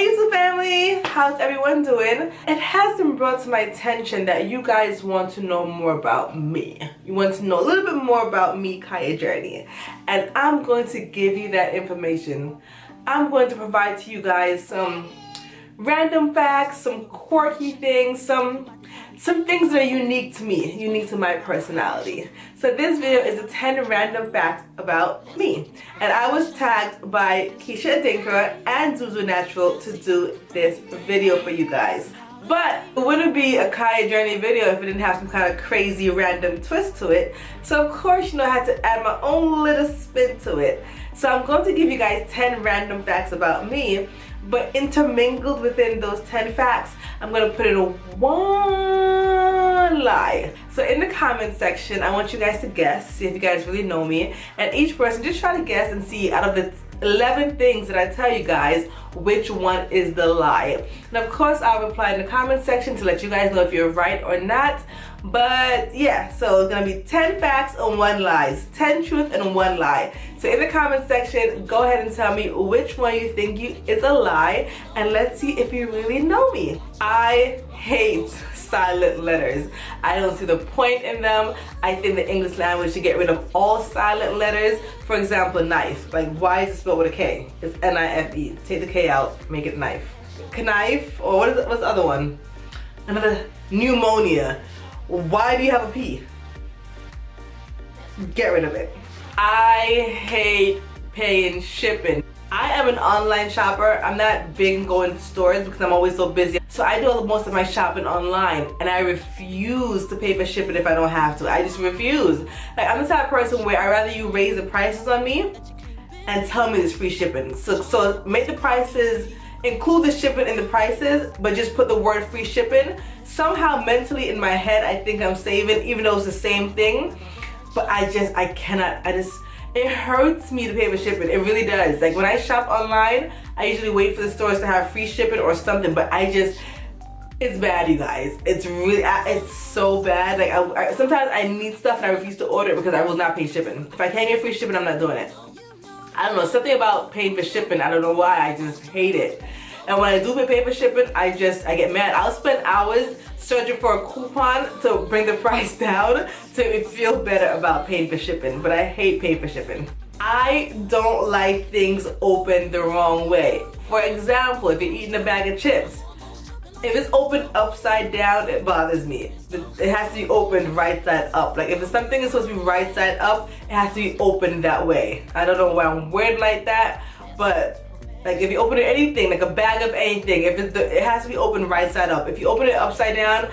Hey YouTube family, how's everyone doing? It has been brought to my attention that you guys want to know more about me. You want to know a little bit more about me, Kayajourney, and I'm going to give you that information. I'm going to provide to you guys some random facts, some quirky things, some things that are unique to me, unique to my personality. So this video is the 10 random facts about me. And I was tagged by Keisha Adinka and Zuzu Natural to do this video for you guys. But it wouldn't be a Kayajourney video if it didn't have some kind of crazy random twist to it. So of course, I had to add my own little spin to it. So I'm going to give you guys 10 random facts about me, but intermingled within those 10 facts, I'm going to put in one lie. So in the comment section, I want you guys to guess, see if you guys really know me, and each person just try to guess and see out of the 11 things that I tell you guys, which one is the lie. And of course, I'll reply in the comment section to let you guys know if you're right or not. But yeah, so it's gonna be 10 facts and 1 lie, 10 truth and 1 lie. So in the comment section, go ahead and tell me which one you think is a lie, and let's see if you really know me. I hate silent letters. I don't see the point in them. I think the English language should get rid of all silent letters. For example, knife. Like, why is it spelled with a K? It's N-I-F-E. Take the K out, make it knife. Knife, or what's the other one? Another pneumonia. Why do you have a P? Get rid of it. I hate paying shipping. I am an online shopper. I'm not big in going to stores because I'm always so busy. So I do most of my shopping online, and I refuse to pay for shipping if I don't have to. I just refuse. Like, I'm the type of person where I'd rather you raise the prices on me and tell me there's free shipping. So make the prices, include the shipping in the prices, but just put the word free shipping. Somehow mentally in my head, I think I'm saving, even though it's the same thing. But I cannot, it hurts me to pay for shipping. It really does. Like, when I shop online, I usually wait for the stores to have free shipping or something, but it's bad, you guys. It's really, it's so bad. Like, sometimes I need stuff and I refuse to order it because I will not pay shipping. If I can't get free shipping, I'm not doing it. I don't know, something about paying for shipping, I don't know why, I just hate it. And when I do pay for shipping, I get mad. I'll spend hours searching for a coupon to bring the price down to feel better about paying for shipping, but I hate paying for shipping. I don't like things opened the wrong way. For example, if you're eating a bag of chips, if it's opened upside down, it bothers me. It has to be opened right side up. Like, if something is supposed to be right side up, it has to be opened that way. I don't know why I'm weird like that, but like, if you open anything, like a bag of anything, it has to be opened right side up. If you open it upside down,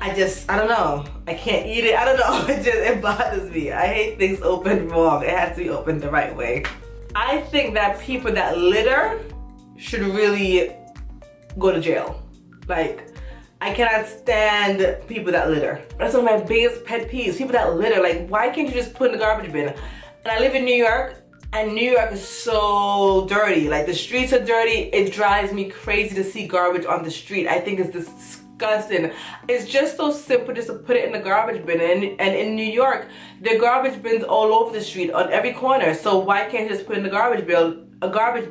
I don't know. I can't eat it. I don't know. It bothers me. I hate things opened wrong. It has to be opened the right way. I think that people that litter should really go to jail. Like, I cannot stand people that litter. That's one of my biggest pet peeves. People that litter. Like, why can't you just put in the garbage bin? And I live in New York. And New York is so dirty. Like, the streets are dirty. It drives me crazy to see garbage on the street. I think it's disgusting. It's just so simple just to put it in the garbage bin. And in New York, there are garbage bins all over the street on every corner. So why can't you just put it in a garbage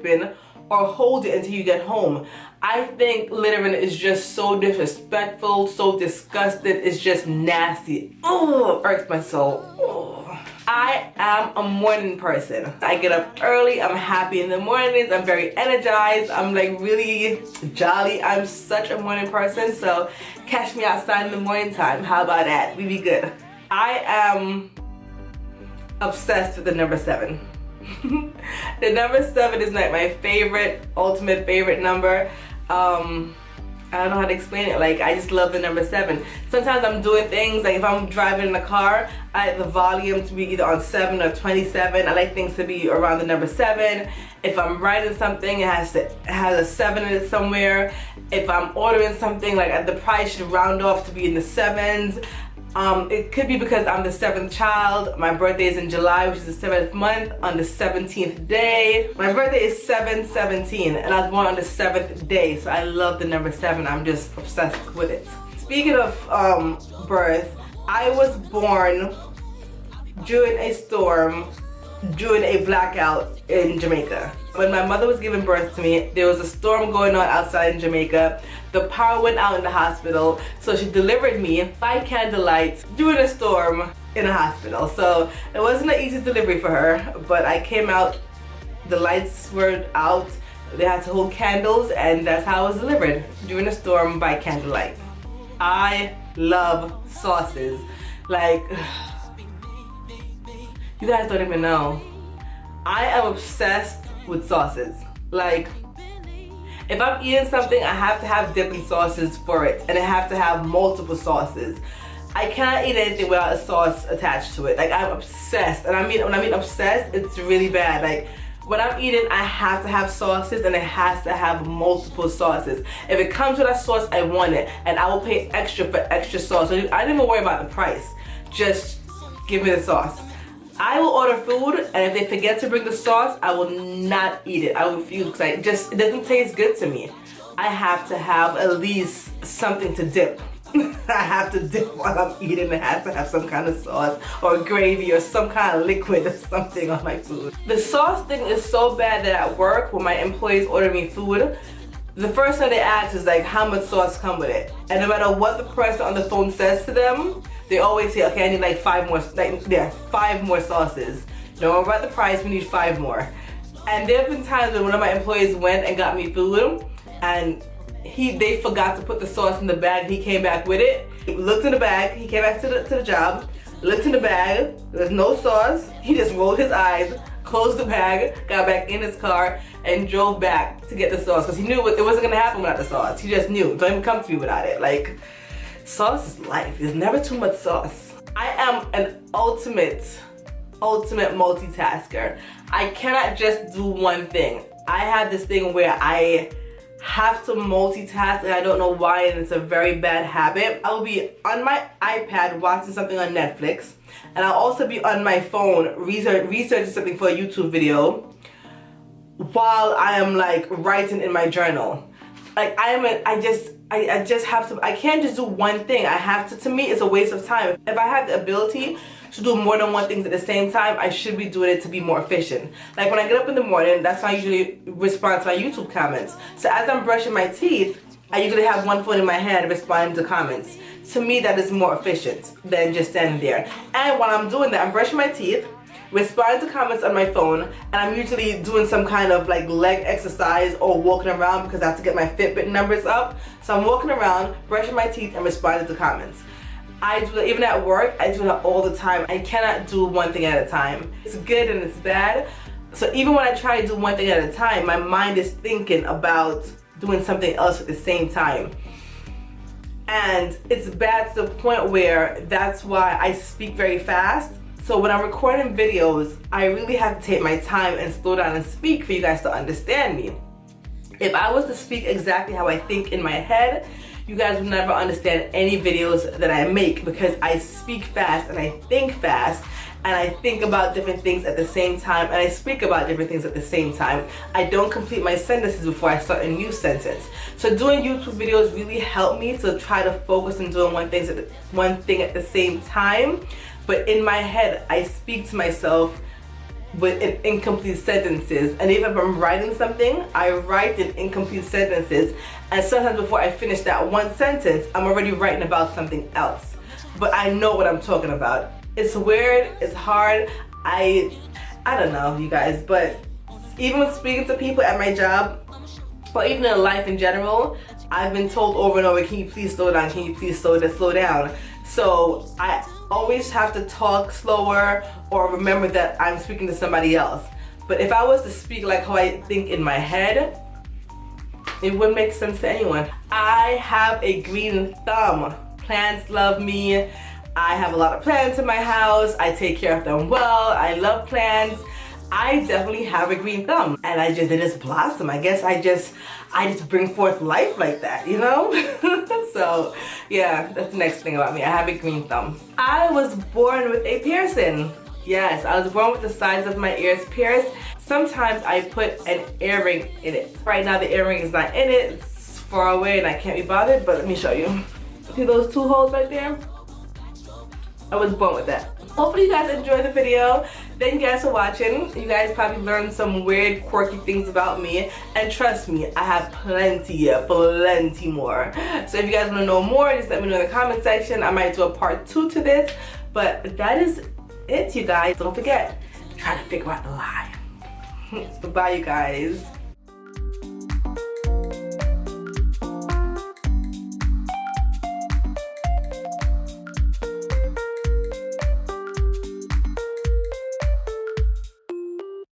bin or hold it until you get home? I think littering is just so disrespectful, so disgusting. It's just nasty. Oh, it irks my soul. Oh. I am a morning person. I get up early, I'm happy in the mornings, I'm very energized, I'm like really jolly. I'm such a morning person, so catch me outside in the morning time. How about that? We be good. I am obsessed with the number 7. The number 7 is like my favorite, ultimate favorite number. I don't know how to explain it. Like, I just love the number 7. Sometimes I'm doing things, like if I'm driving in a car, I like the volume to be either on 7 or 27. I like things to be around the number 7. If I'm writing something, it has a 7 in it somewhere. If I'm ordering something, like the price should round off to be in the 7s. It could be because I'm the 7th child. My birthday is in July, which is the 7th month, on the 17th day. My birthday is 7/17, and I was born on the 7th day, so I love the number 7. I'm just obsessed with it. Speaking of birth, I was born during a storm during a blackout in Jamaica. When my mother was giving birth to me, there was a storm going on outside in Jamaica. The power went out in the hospital, so she delivered me by candlelight during a storm in a hospital. So it wasn't an easy delivery for her, but I came out, the lights were out, they had to hold candles, and that's how I was delivered, during a storm by candlelight. I love sauces. Like, you guys don't even know. I am obsessed with sauces. Like, if I'm eating something, I have to have dipping sauces for it, and I have to have multiple sauces. I cannot eat anything without a sauce attached to it. Like, I'm obsessed, and when I mean obsessed, it's really bad. Like, when I'm eating, I have to have sauces, and it has to have multiple sauces. If it comes with a sauce, I want it, and I will pay extra for extra sauce. So I don't even worry about the price. Just give me the sauce. I will order food, and if they forget to bring the sauce, I will not eat it. I will refuse, because it doesn't taste good to me. I have to have at least something to dip. I have to dip while I'm eating. It has to have some kind of sauce or gravy or some kind of liquid or something on my food. The sauce thing is so bad that at work, when my employees order me food, the first thing they ask is like, how much sauce come with it? And no matter what the person on the phone says to them, they always say, okay, I need like 5 more, five more sauces. Don't worry about the price, we need 5 more. And there have been times when one of my employees went and got me food, and they forgot to put the sauce in the bag. He came back with it. He looked in the bag. He came back to the job, looked in the bag. There was no sauce. He just rolled his eyes, closed the bag, got back in his car, and drove back to get the sauce, because he knew it wasn't gonna happen without the sauce. He just knew. Don't even come to me without it. Like, sauce is life. There's never too much sauce. I am an ultimate multitasker. I cannot just do one thing. I have this thing where I have to multitask, and I don't know why, and it's a very bad habit. I will be on my iPad watching something on Netflix, and I'll also be on my phone researching something for a YouTube video while I am like writing in my journal. Like, I just have to, I can't just do one thing. I have to me, it's a waste of time. If I have the ability to do more than one thing at the same time, I should be doing it to be more efficient. Like, when I get up in the morning, that's when I usually respond to my YouTube comments. So as I'm brushing my teeth, I usually have one phone in my hand responding to comments. To me, that is more efficient than just standing there. And while I'm doing that, I'm brushing my teeth, responding to comments on my phone, and I'm usually doing some kind of like leg exercise or walking around, because I have to get my Fitbit numbers up. So I'm walking around, brushing my teeth, and responding to comments. I do that even at work. I do that all the time. I cannot do one thing at a time. It's good and it's bad. So even when I try to do one thing at a time, my mind is thinking about doing something else at the same time. And it's bad to the point where that's why I speak very fast. So when I'm recording videos, I really have to take my time and slow down and speak for you guys to understand me. If I was to speak exactly how I think in my head, you guys would never understand any videos that I make, because I speak fast and I think fast, and I think about different things at the same time, and I speak about different things at the same time. I don't complete my sentences before I start a new sentence. So doing YouTube videos really helped me to try to focus on doing one thing at the same time. But in my head, I speak to myself with incomplete sentences, and even if I'm writing something, I write in incomplete sentences, and sometimes before I finish that one sentence, I'm already writing about something else. But I know what I'm talking about. It's weird, it's hard, I don't know, you guys, but even when speaking to people at my job, or even in life in general, I've been told over and over, can you please slow down, can you please slow down? So I always have to talk slower or remember that I'm speaking to somebody else. But if I was to speak like how I think in my head, it wouldn't make sense to anyone. I have a green thumb. Plants love me. I have a lot of plants in my house. I take care of them well. I love plants. I definitely have a green thumb, and they just blossom. I guess I just bring forth life like that, you know? So yeah, that's the next thing about me. I have a green thumb. I was born with a piercing. Yes, I was born with the sides of my ears pierced. Sometimes I put an earring in it. Right now the earring is not in it. It's far away and I can't be bothered, but let me show you. See those 2 holes right there? I was born with that. Hopefully you guys enjoyed the video. Thank you guys for watching. You guys probably learned some weird, quirky things about me. And trust me, I have plenty more. So if you guys want to know more, just let me know in the comment section. I might do a part 2 to this. But that is it, you guys. Don't forget, try to figure out the lie. Bye, you guys.